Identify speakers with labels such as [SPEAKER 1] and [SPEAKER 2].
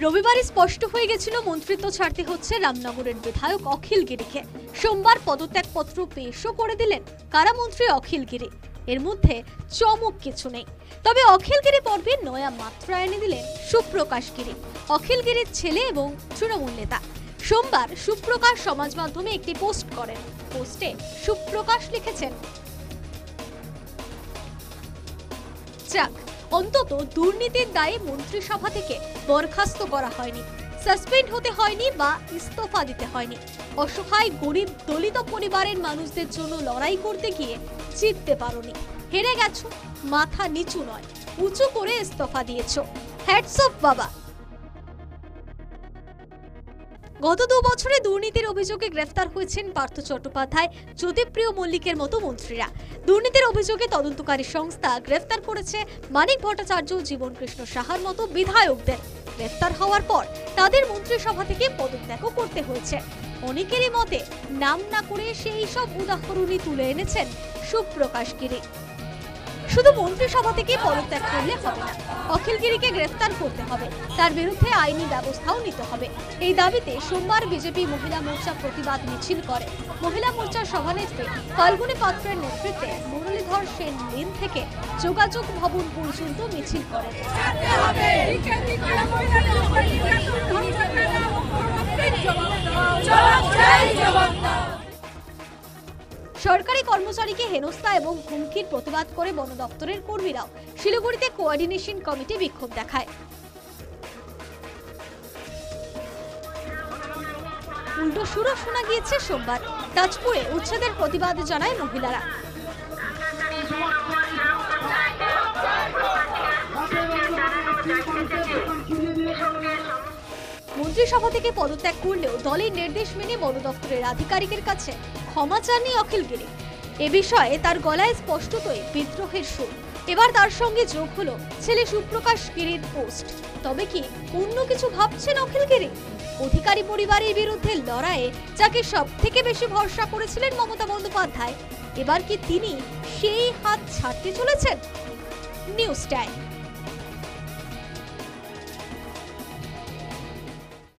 [SPEAKER 1] রবিবারই স্পষ্ট হয়ে গেছিল মন্ত্রিত্ব ছাড়তে হচ্ছে রামনগরের বিধায়ক অখিল গিরিকে। সোমবার পদত্যাগপত্র পেশও করে দিলেন কারামন্ত্রী অখিল গিরি। এর মধ্যে চমক কিছু নেই, তবে অখিল গিরি পর্বে নয়া মাত্রা এনে দিলেন সুপ্রকাশ গিরি, অখিল গিরির ছেলে এবং তৃণমূল নেতা। সোমবার সুপ্রকাশ সমাজ মাধ্যমে একটি পোস্ট করেন। পোস্টে সুপ্রকাশ লিখেছেন, যাক, অন্তত দুর্নীতির দায়ে মন্ত্রিসভা থেকে বরখাস্ত করা হয়নি, সাসপেন্ড হতে হয়নি বা ইস্তফা দিতে হয়নি। অসহায় গরিব দলিত পরিবারের মানুষদের জন্য লড়াই করতে গিয়ে জিততে পারোনি, হেরে গেছো, মাথা নিচু নয় উঁচু করে ইস্তফা দিয়েছো, হ্যাটস অফ বাবা। গত 2 বছরে দুর্নীতির অভিযোগে গ্রেফতার হয়েছেন পার্থ চট্টোপাধ্যায়, জ্যোতিপ্রিয় মল্লিকের মতো মন্ত্রীরা। দুর্নীতির অভিযোগে তদন্তকারী সংস্থা গ্রেফতার করেছে মানিক ভট্টাচার্য, জীবন কৃষ্ণ সাহার মতো বিধায়কদের। গ্রেফতার হওয়ার পর তাদের মন্ত্রিসভা থেকে পদত্যাগও করতে হয়েছে। অনেকেরই মতে নাম না করে সেই সব উদাহরণই তুলে এনেছেন সুপ্রকাশ গিরি। শুধু মন্ত্রিসভা থেকে পদত্যাগ করলে হবে না, অখিল গিরিকে গ্রেফতার করতে হবে, তার বিরুদ্ধে আইনি ব্যবস্থাও নিতে হবে। এই দাবিতে সোমবার বিজেপি মহিলা মোর্চা প্রতিবাদ মিছিল করে। মহিলা মোর্চার সভানেত্রী ফাল্গুনী পাত্রের নেতৃত্বে মুরলীধর সেন লেন থেকে যোগাযোগ ভবন পর্যন্ত মিছিল করেন। সরকারি কর্মচারীকে হেনস্থা এবং হুমকির প্রতিবাদ করে বন দপ্তরের কর্মীরাও শিলিগুড়িতে কোঅর্ডিনেশন কমিটি বিক্ষোভ দেখায়। উল্টো সুরও শোনা গিয়েছে সোমবার। তাজপুরে উচ্ছেদের প্রতিবাদ জানায় মহিলারা। মন্ত্রিসভা থেকে পদত্যাগ করলেও দলের নির্দেশ মেনে বন দপ্তরের আধিকারিকের কাছে ক্ষমা চাননি অখিল গিরি। এ বিষয়ে তার গলায় স্পষ্টতই বিদ্রোহের সুর। এবার তার সঙ্গে যোগ হলো ছেলে সুপ্রকাশ গিরির পোস্ট। তবে কি অন্য কিছু ভাবছেন অখিল গিরি? অধিকারী পরিবারের বিরুদ্ধে লড়াইয়ে যাকে সব থেকে বেশি ভরসা করেছিলেন মমতা বন্দ্যোপাধ্যায়, এবার কি তিনি সেই হাত ছাড়তে চলেছেন? News time.